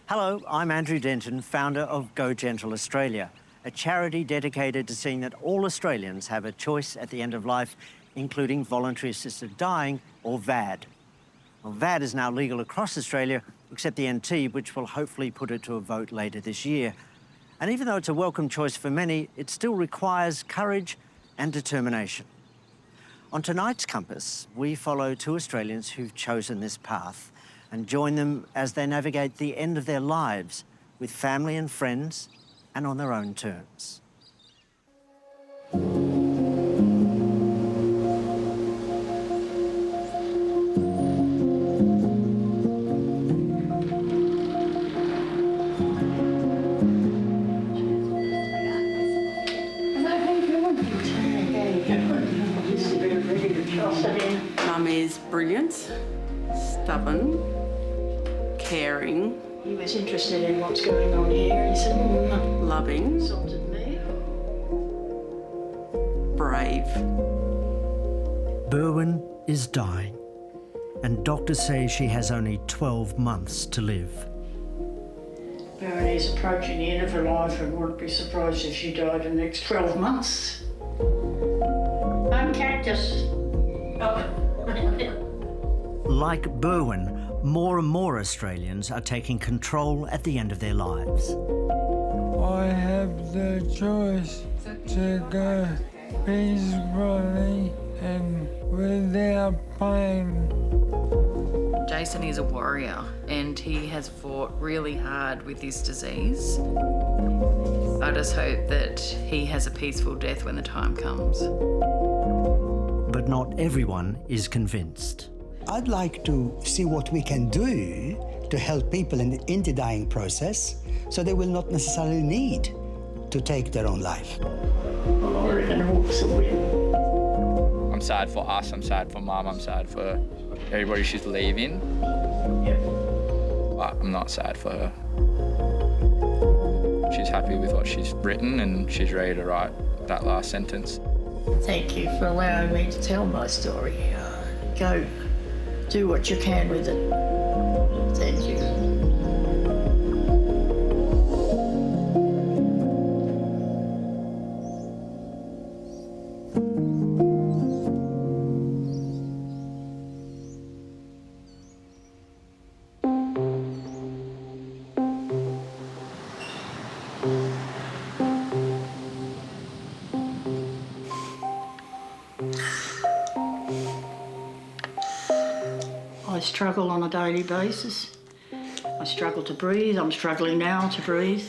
Hello, I'm Andrew Denton, founder of Go Gentle Australia, a charity dedicated to seeing that all Australians have a choice at the end of life, including voluntary assisted dying, or VAD. Well, VAD is now legal across Australia, except the NT, which will hopefully put it to a vote later this year. And even though it's a welcome choice for many, it still requires courage and determination. On tonight's Compass, we follow two Australians who've chosen this path and join them as they navigate the end of their lives with family and friends and on their own terms. Mum is brilliant, stubborn, caring. He was interested in what's going on here. He said, loving, insulted me. brave. Berwyn is dying, and doctors say she has only 12 months to live. Berwyn is approaching the end of her life and wouldn't be surprised if she died in the next 12 months. I'm Cactus. Like Berwyn, more and more Australians are taking control at the end of their lives. I have the choice to go peacefully and without pain. Jason is a warrior and he has fought really hard with this disease. I just hope that he has a peaceful death when the time comes. But not everyone is convinced. I'd like to see what we can do to help people in the dying process so they will not necessarily need to take their own life. I'm sad for us, I'm sad for Mum, I'm sad for everybody she's leaving. But I'm not sad for her. She's happy with what she's written and she's ready to write that last sentence. Thank you for allowing me to tell my story. Go do what you can with it. Thank you. I struggle on a daily basis. I struggle to breathe. I'm struggling now to breathe.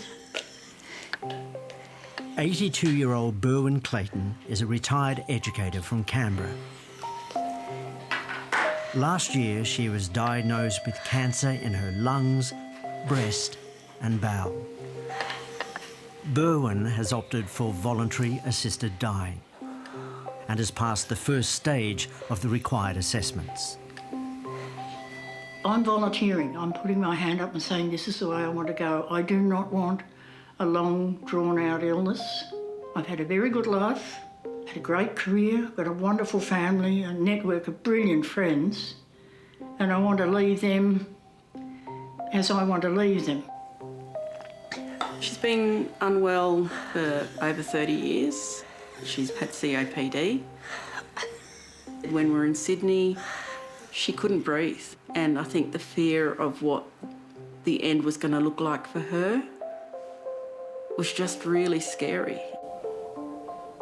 82-year-old Berwyn Clayton is a retired educator from Canberra. Last year, she was diagnosed with cancer in her lungs, breast and bowel. Berwyn has opted for voluntary assisted dying and has passed the first stage of the required assessments. I'm volunteering. I'm putting my hand up and saying this is the way I want to go. I do not want a long, drawn-out illness. I've had a very good life, had a great career, got a wonderful family, a network of brilliant friends, and I want to leave them as I want to leave them. She's been unwell for over 30 years. She's had COPD. When we were in Sydney, she couldn't breathe. And I think the fear of what the end was going to look like for her was just really scary.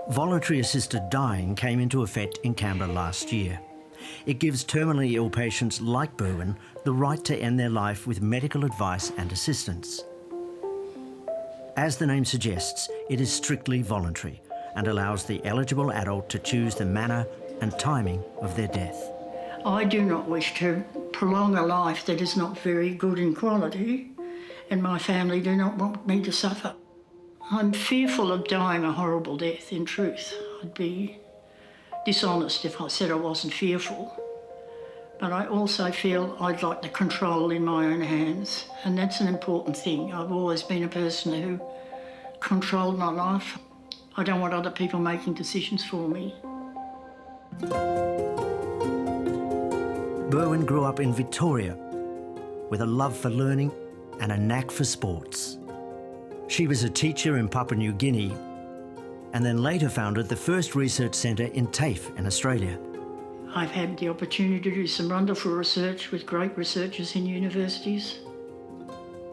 Voluntary assisted dying came into effect in Canberra last year. It gives terminally ill patients like Berwyn the right to end their life with medical advice and assistance. As the name suggests, it is strictly voluntary and allows the eligible adult to choose the manner and timing of their death. I do not wish to prolong a life that is not very good in quality, and my family do not want me to suffer. I'm fearful of dying a horrible death, in truth. I'd be dishonest if I said I wasn't fearful. But I also feel I'd like the control in my own hands, and that's an important thing. I've always been a person who controlled my life. I don't want other people making decisions for me. Berwyn grew up in Victoria with a love for learning and a knack for sports. She was a teacher in Papua New Guinea and then later founded the first research centre in TAFE in Australia. I've had the opportunity to do some wonderful research with great researchers in universities.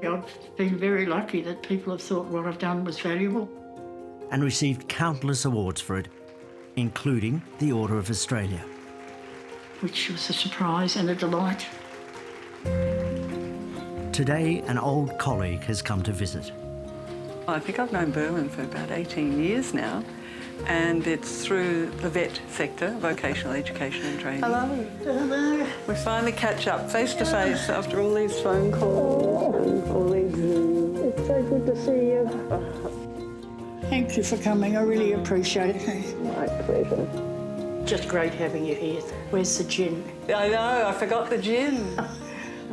I've been very lucky that people have thought what I've done was valuable. And received countless awards for it, including the Order of Australia. Which was a surprise and a delight. Today, an old colleague has come to visit. I think I've known Berwyn for about 18 years now, and it's through the vet sector, vocational education and training. Hello. Hello. We finally catch up face to face after all these phone calls and all these Zooms. It's so good to see you. Thank you for coming. I really appreciate it. My pleasure. Just great having you here. Where's the gin? I know, I forgot the gin.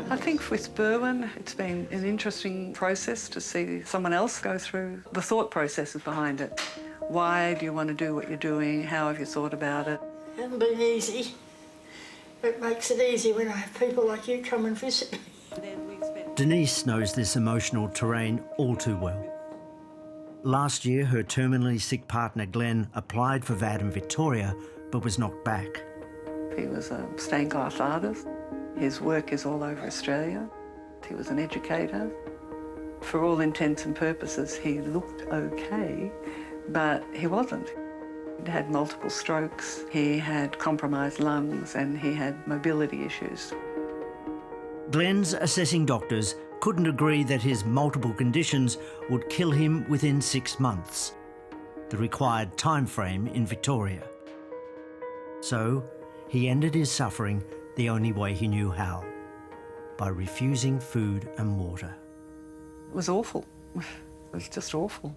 I think with Berwyn, it's been an interesting process to see someone else go through the thought processes behind it. Why do you want to do what you're doing? How have you thought about it? It hasn't been easy. It makes it easy when I have people like you come and visit me. Denise knows this emotional terrain all too well. Last year, her terminally sick partner Glenn applied for VAD in Victoria, but was knocked back. He was a stained glass artist. His work is all over Australia. He was an educator. For all intents and purposes, he looked okay, but he wasn't. He had multiple strokes, he had compromised lungs, and he had mobility issues. Glenn's assessing doctors couldn't agree that his multiple conditions would kill him within 6 months, the required time frame in Victoria. So he ended his suffering the only way he knew how, by refusing food and water. It was awful. It was just awful.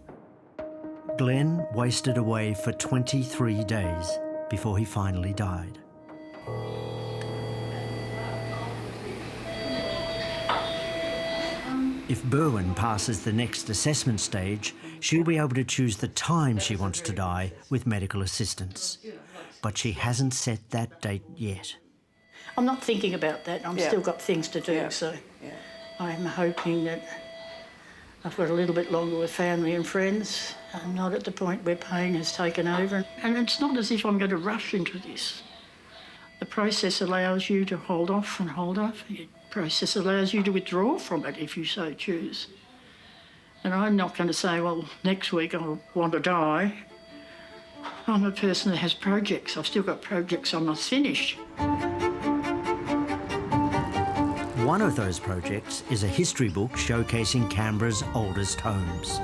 Glenn wasted away for 23 days before he finally died. If Berwyn passes the next assessment stage, she'll be able to choose the time she wants to die with medical assistance. But she hasn't set that date yet. I'm not thinking about that. I've still got things to do, so Yeah. I'm hoping that I've got a little bit longer with family and friends. I'm not at the point where pain has taken over. And it's not as if I'm going to rush into this. The process allows you to hold off and hold off. The process allows you to withdraw from it if you so choose. And I'm not going to say, well, next week I want to die. I'm a person that has projects. I've still got projects I must finish. One of those projects is a history book showcasing Canberra's oldest homes.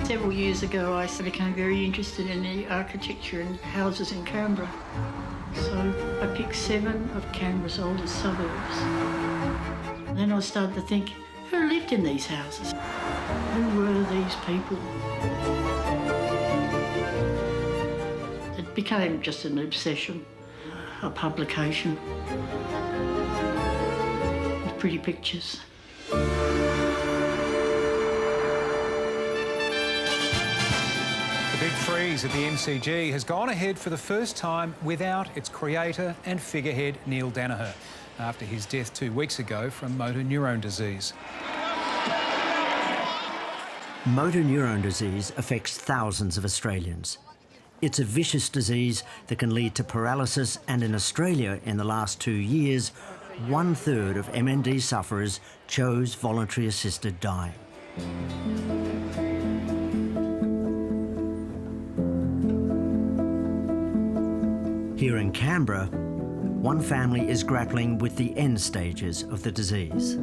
Several years ago, I became very interested in the architecture and houses in Canberra. So I picked 7 of Canberra's oldest suburbs. And then I started to think, who lived in these houses? Who were these people? It became just an obsession, a publication with pretty pictures. The big freeze at the MCG has gone ahead for the first time without its creator and figurehead Neil Danaher after his death 2 weeks ago from motor neurone disease. Motor neurone disease affects thousands of Australians. It's a vicious disease that can lead to paralysis, and in Australia in the last 2 years, 1/3 of MND sufferers chose voluntary assisted dying. Here in Canberra, one family is grappling with the end stages of the disease.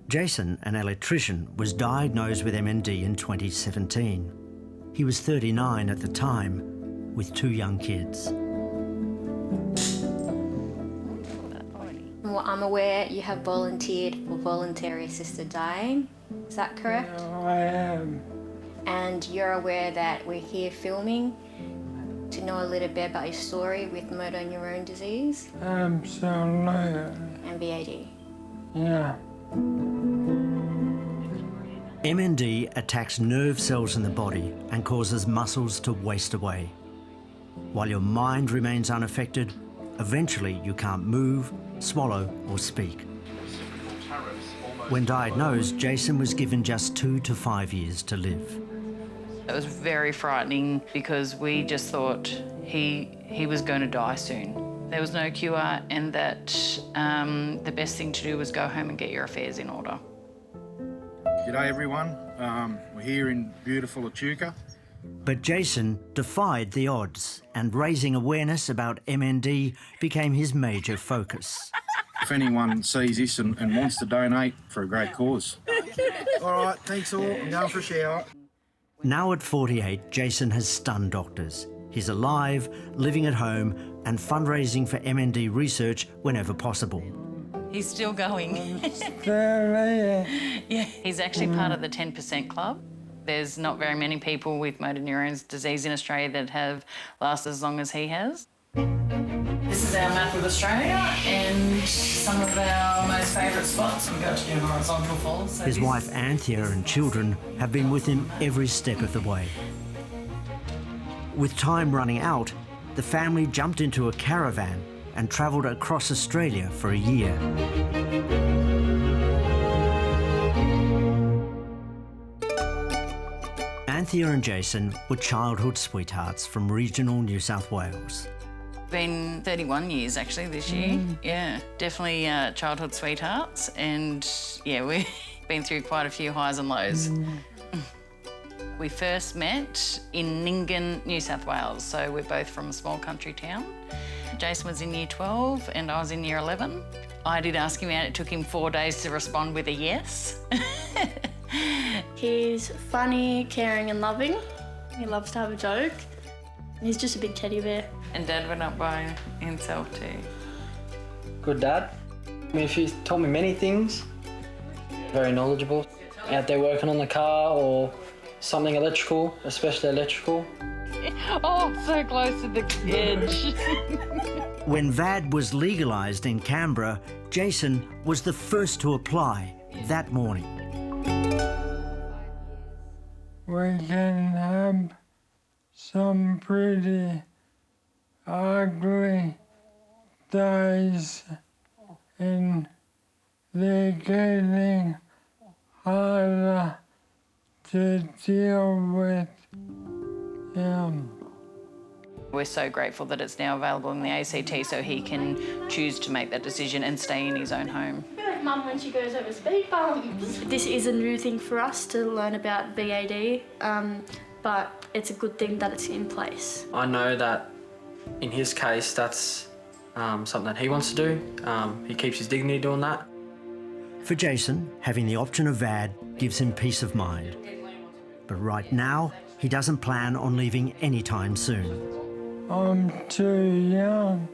Jason, an electrician, was diagnosed with MND in 2017. He was 39 at the time, with 2 young kids. Well, I'm aware you have volunteered for voluntary assisted dying. Is that correct? No, I am. And you're aware that we're here filming to know a little bit about your story with motor neurone disease Absolutely. and VAD. Yeah. MND attacks nerve cells in the body and causes muscles to waste away. While your mind remains unaffected, Eventually, you can't move, swallow or speak. When diagnosed, Jason was given just 2 to 5 years to live. It was very frightening because we just thought he was going to die soon. There was no cure, and that the best thing to do was go home and get your affairs in order. G'day everyone, we're here in beautiful Echuca. But Jason defied the odds, and raising awareness about MND became his major focus. If anyone sees this and wants to donate for a great cause. All right, thanks all, I'm going for a shower. Now at 48, Jason has stunned doctors. He's alive, living at home, and fundraising for MND research whenever possible. He's still going. Yeah, he's actually part of the 10% club. There's not very many people with motor neurone disease in Australia that have lasted as long as he has. This is our map of Australia and some of our most favourite spots. We've got to do horizontal falls. So His wife Anthea and children have been with him every step of the way. With time running out, the family jumped into a caravan and travelled across Australia for a year. Anthea and Jason were childhood sweethearts from regional New South Wales. Been 31 years actually this year. Yeah, definitely childhood sweethearts, and yeah, we've been through quite a few highs and lows. We first met in Nyngan, New South Wales, so we're both from a small country town. Jason was in year 12 and I was in year 11. I did ask him out, it took him 4 days to respond with a yes. He's funny, caring and loving. He loves to have a joke. He's just a big teddy bear. And Dad went up by himself too. Good dad. I mean, she's taught me many things. Very knowledgeable. Out there working on the car or something electrical, especially electrical. Oh, so close to the edge. When VAD was legalised in Canberra, Jason was the first to apply that morning. We can have some pretty ugly days, and they're getting harder to deal with. We're so grateful that it's now available in the ACT so he can choose to make that decision and stay in his own home. Mum when she goes over speed bumps. This is a new thing for us to learn about VAD, but it's a good thing that it's in place. I know that in his case, that's something that he wants to do. He keeps his dignity doing that. For Jason, having the option of VAD gives him peace of mind. But right now, he doesn't plan on leaving anytime soon. I'm too young.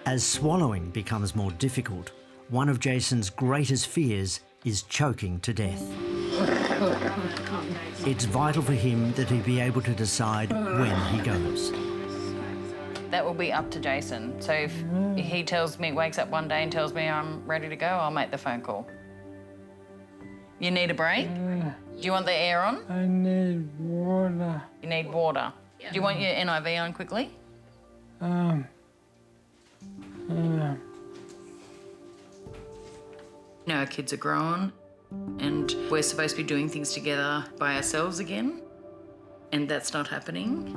As swallowing becomes more difficult, one of Jason's greatest fears is choking to death. It's vital for him that he be able to decide when he goes. That will be up to Jason. So if he tells me, wakes up one day and tells me I'm ready to go, I'll make the phone call. You need a break? Do you want the air on? I need water. You need water. Do you want your NIV on quickly? Yeah. Now our kids are grown and we're supposed to be doing things together by ourselves again, and that's not happening.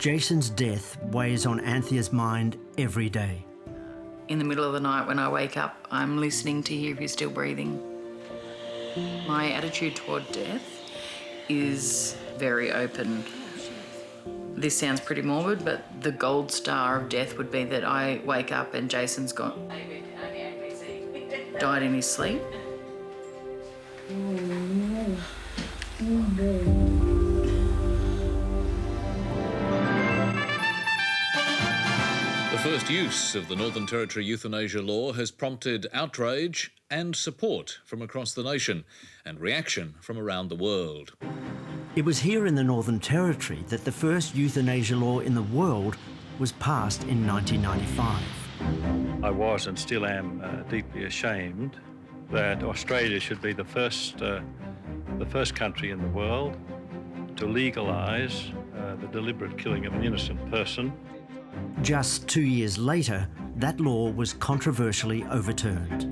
Jason's death weighs on Anthea's mind every day. In the middle of the night when I wake up, I'm listening to hear if he's still breathing. My attitude toward death is very open. This sounds pretty morbid, but the gold star of death would be that I wake up and Jason's gone, died in his sleep. The first use of the Northern Territory Euthanasia Law has prompted outrage and support from across the nation and reaction from around the world. It was here in the Northern Territory that the first euthanasia law in the world was passed in 1995. I was and still am deeply ashamed that Australia should be the first country in the world to legalise the deliberate killing of an innocent person. Just 2 years later, that law was controversially overturned.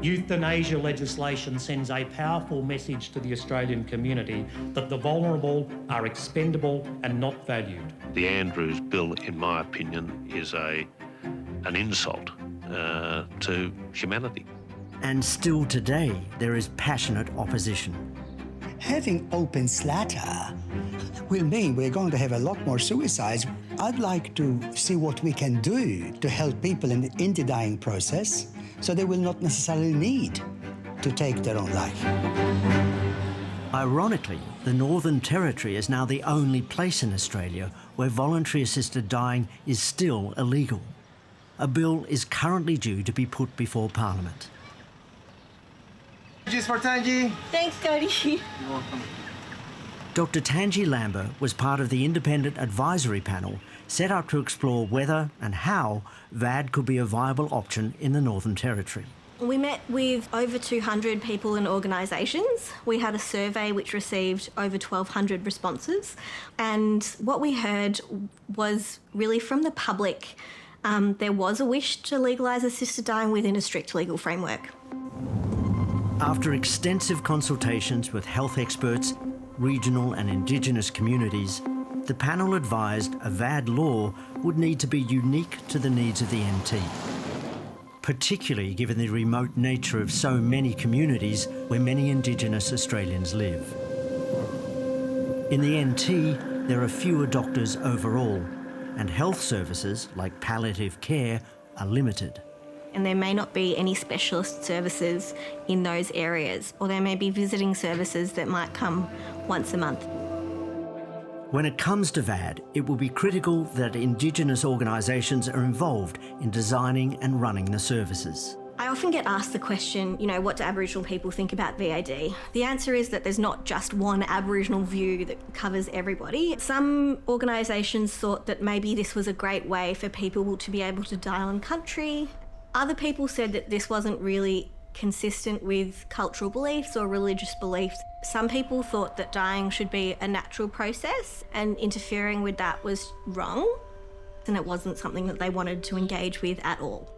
Euthanasia legislation sends a powerful message to the Australian community that the vulnerable are expendable and not valued. The Andrews Bill, in my opinion, is an insult to humanity. And still today, there is passionate opposition. Having open slaughter will mean we're going to have a lot more suicides. I'd like to see what we can do to help people in the dying process so they will not necessarily need to take their own life. Ironically, the Northern Territory is now the only place in Australia where voluntary assisted dying is still illegal. A bill is currently due to be put before Parliament. Juice for Tanji. Thanks, Cody. You're welcome. Dr. Tanji Lambert was part of the independent advisory panel set up to explore whether and how VAD could be a viable option in the Northern Territory. We met with over 200 people and organisations. We had a survey which received over 1,200 responses. And what we heard was really from the public, there was a wish to legalise assisted dying within a strict legal framework. After extensive consultations with health experts, regional and Indigenous communities, the panel advised a VAD law would need to be unique to the needs of the NT, particularly given the remote nature of so many communities where many Indigenous Australians live. In the NT, there are fewer doctors overall, and health services like palliative care are limited. And there may not be any specialist services in those areas, or there may be visiting services that might come once a month. When it comes to VAD, it will be critical that Indigenous organisations are involved in designing and running the services. I often get asked the question, what do Aboriginal people think about VAD? The answer is that there's not just one Aboriginal view that covers everybody. Some organisations thought that maybe this was a great way for people to be able to die on country. Other people said that this wasn't really consistent with cultural beliefs or religious beliefs. Some people thought that dying should be a natural process and interfering with that was wrong, and it wasn't something that they wanted to engage with at all.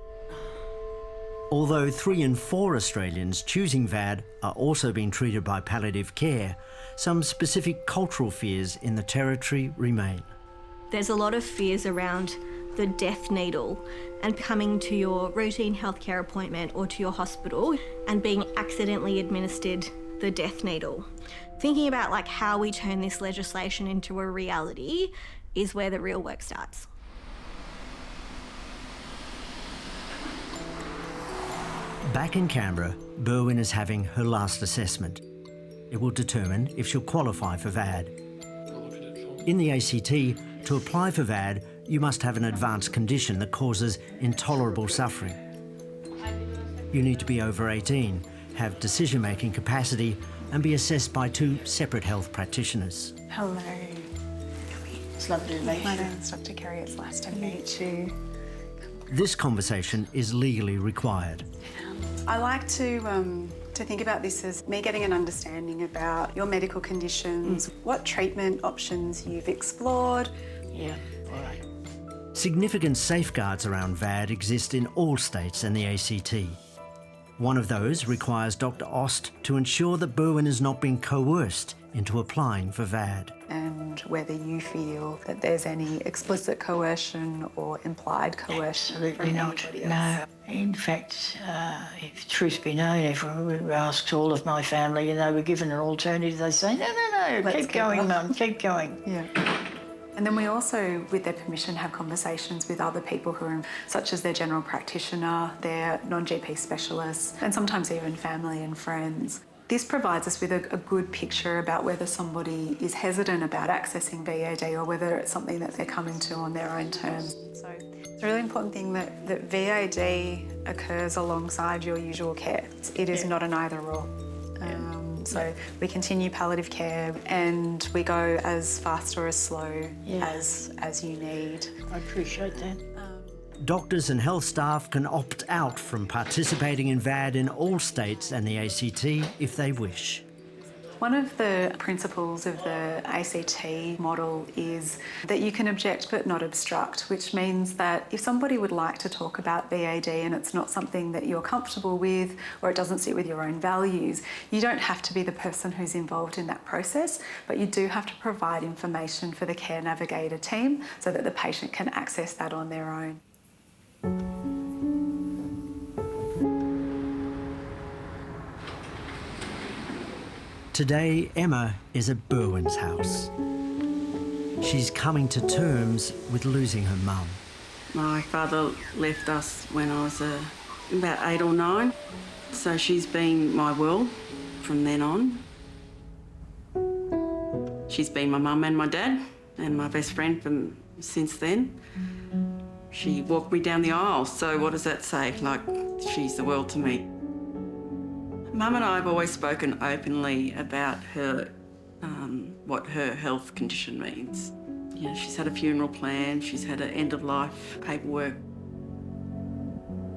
Although 3 in 4 Australians choosing VAD are also being treated by palliative care, some specific cultural fears in the Territory remain. There's a lot of fears around the death needle and coming to your routine healthcare appointment or to your hospital and being accidentally administered the death needle. Thinking about how we turn this legislation into a reality is where the real work starts. Back in Canberra, Berwyn is having her last assessment. It will determine if she'll qualify for VAD. In the ACT, to apply for VAD, you must have an advanced condition that causes intolerable suffering. You need to be over 18, have decision-making capacity, and be assessed by 2 separate health practitioners. Hello. It's lovely to meet you. My name's Dr. Kerry. It's nice to meet you. This conversation is legally required. I like to think about this as me getting an understanding about your medical conditions, what treatment options you've explored. Yeah, all right. Significant safeguards around VAD exist in all states and the ACT. One of those requires Dr. Ost to ensure that Berwyn is not being coerced into applying for VAD. And whether you feel that there's any explicit coercion or implied coercion. Absolutely not, no. In fact, if truth be known, if we asked all of my family and they were given an alternative, they say, no, keep going, Mum, keep going. Yeah. And then we also, with their permission, have conversations with other people who are, such as their general practitioner, their non-GP specialists, and sometimes even family and friends. This provides us with a good picture about whether somebody is hesitant about accessing VAD or whether it's something that they're coming to on their own terms. So it's a really important thing that VAD occurs alongside your usual care. It is not an either-or. So we continue palliative care and we go as fast or as slow as you need. I appreciate that. Doctors and health staff can opt out from participating in VAD in all states and the ACT if they wish. One of the principles of the ACT model is that you can object but not obstruct, which means that if somebody would like to talk about VAD and it's not something that you're comfortable with or it doesn't sit with your own values, you don't have to be the person who's involved in that process, but you do have to provide information for the care navigator team so that the patient can access that on their own. Today, Emma is at Berwyn's house. She's coming to terms with losing her mum. My father left us when I was about 8 or 9, so she's been my world from then on. She's been my mum and my dad and my best friend since then. She walked me down the aisle, so what does that say? Like, she's the world to me. Mum and I have always spoken openly about her, what her health condition means. You know, she's had a funeral plan, she's had an end-of-life paperwork.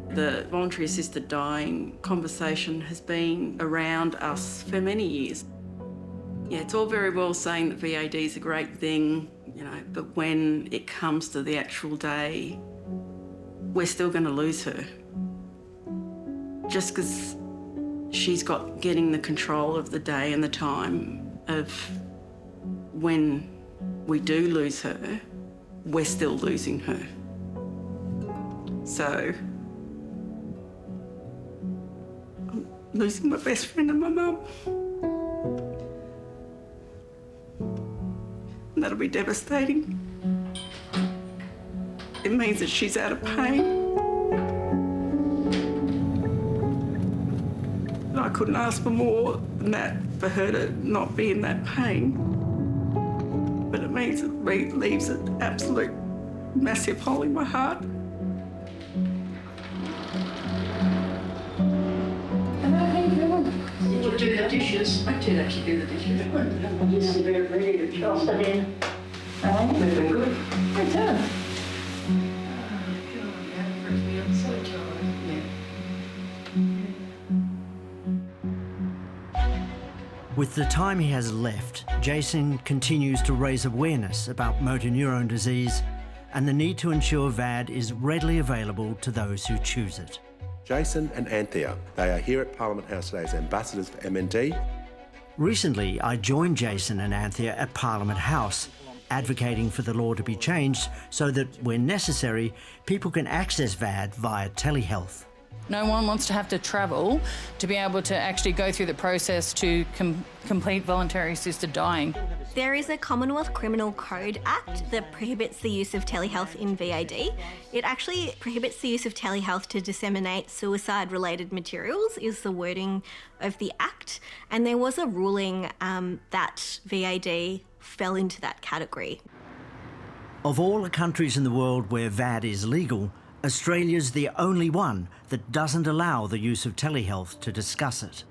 The voluntary assisted dying conversation has been around us for many years. Yeah, it's all very well saying that VAD is a great thing, you know, but when it comes to the actual day, we're still going to lose her. Just because she's getting the control of the day and the time of when we do lose her, we're still losing her. So, I'm losing my best friend and my mum. And that'll be devastating. It means that she's out of pain. I couldn't ask for more than that, for her to not be in that pain. But it means it leaves an absolute massive hole in my heart. Did you do the dishes? I did actually do the dishes. You're very ready to toss it in. Very good. Good done. With the time he has left, Jason continues to raise awareness about motor neurone disease and the need to ensure VAD is readily available to those who choose it. Jason and Anthea, they are here at Parliament House today as ambassadors for MND. Recently, I joined Jason and Anthea at Parliament House, advocating for the law to be changed so that, when necessary, people can access VAD via telehealth. No one wants to have to travel to be able to actually go through the process to complete voluntary assisted dying. There is a Commonwealth Criminal Code Act that prohibits the use of telehealth in VAD. It actually prohibits the use of telehealth to disseminate suicide-related materials, is the wording of the Act. And there was a ruling that VAD fell into that category. Of all the countries in the world where VAD is legal, Australia's the only one that doesn't allow the use of telehealth to discuss it.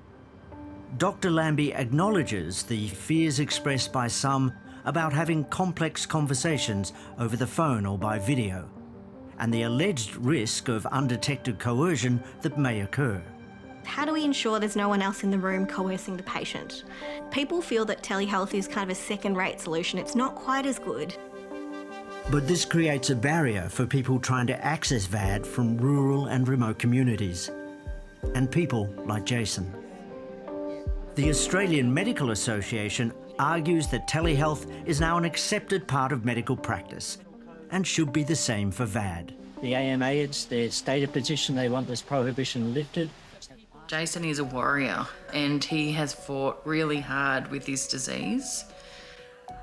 Dr. Lambie acknowledges the fears expressed by some about having complex conversations over the phone or by video, and the alleged risk of undetected coercion that may occur. How do we ensure there's no one else in the room coercing the patient? People feel that telehealth is kind of a second-rate solution. It's not quite as good. But this creates a barrier for people trying to access VAD from rural and remote communities, and people like Jason. The Australian Medical Association argues that telehealth is now an accepted part of medical practice and should be the same for VAD. The AMA, it's their stated position, they want this prohibition lifted. Jason is a warrior and he has fought really hard with this disease.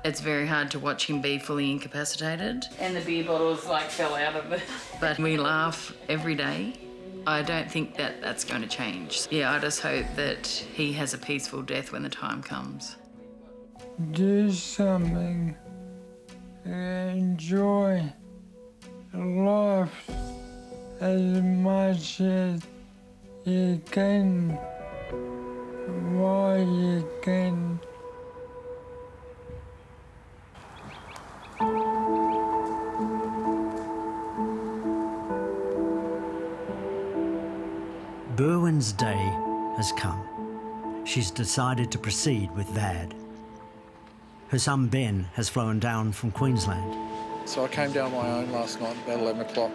It's very hard to watch him be fully incapacitated. And the beer bottles fell out of it. But we laugh every day. I don't think that that's going to change. Yeah, I just hope that he has a peaceful death when the time comes. Do something and enjoy life as much as you can while you can. Berwyn's day has come. she's decided to proceed with VAD. Her son Ben has flown down from Queensland. So I came down my own last night about 11 o'clock.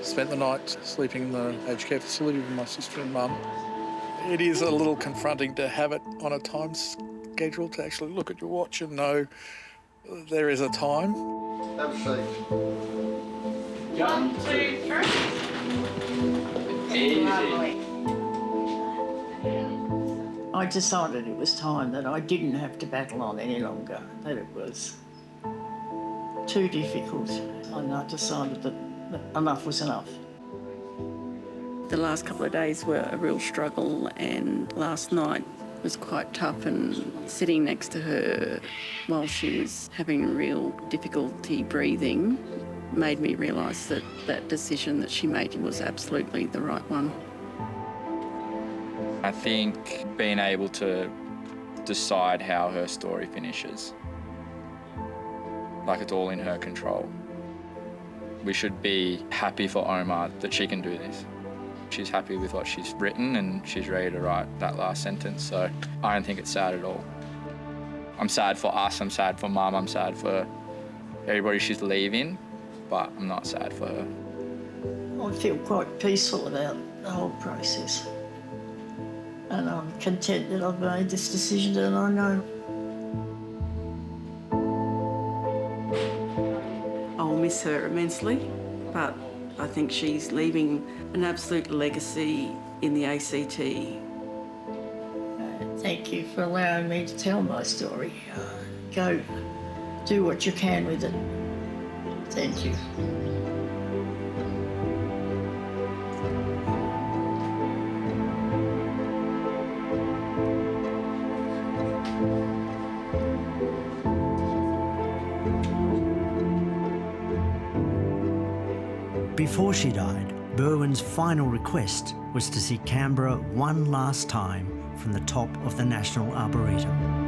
Spent the night sleeping in the aged care facility with my sister and mum. It is a little confronting to have it on a time schedule, to actually look at your watch and know there is a time. Have a seat. 1, 2, 3. Easy. I decided it was time that I didn't have to battle on any longer, that it was too difficult, and I decided that enough was enough. The last couple of days were a real struggle, and last night was quite tough, and sitting next to her while she was having real difficulty breathing made me realise that that decision that she made was absolutely the right one. I think being able to decide how her story finishes, like it's all in her control. We should be happy for Omar that she can do this. She's happy with what she's written and she's ready to write that last sentence, so I don't think it's sad at all. I'm sad for us, I'm sad for Mum, I'm sad for everybody she's leaving, but I'm not sad for her. I feel quite peaceful about the whole process. And I'm content that I've made this decision, and I know I'll miss her immensely, but I think she's leaving an absolute legacy in the ACT. Thank you for allowing me to tell my story. Go do what you can with it. Thank you. Before she died, Berwyn's final request was to see Canberra one last time from the top of the National Arboretum.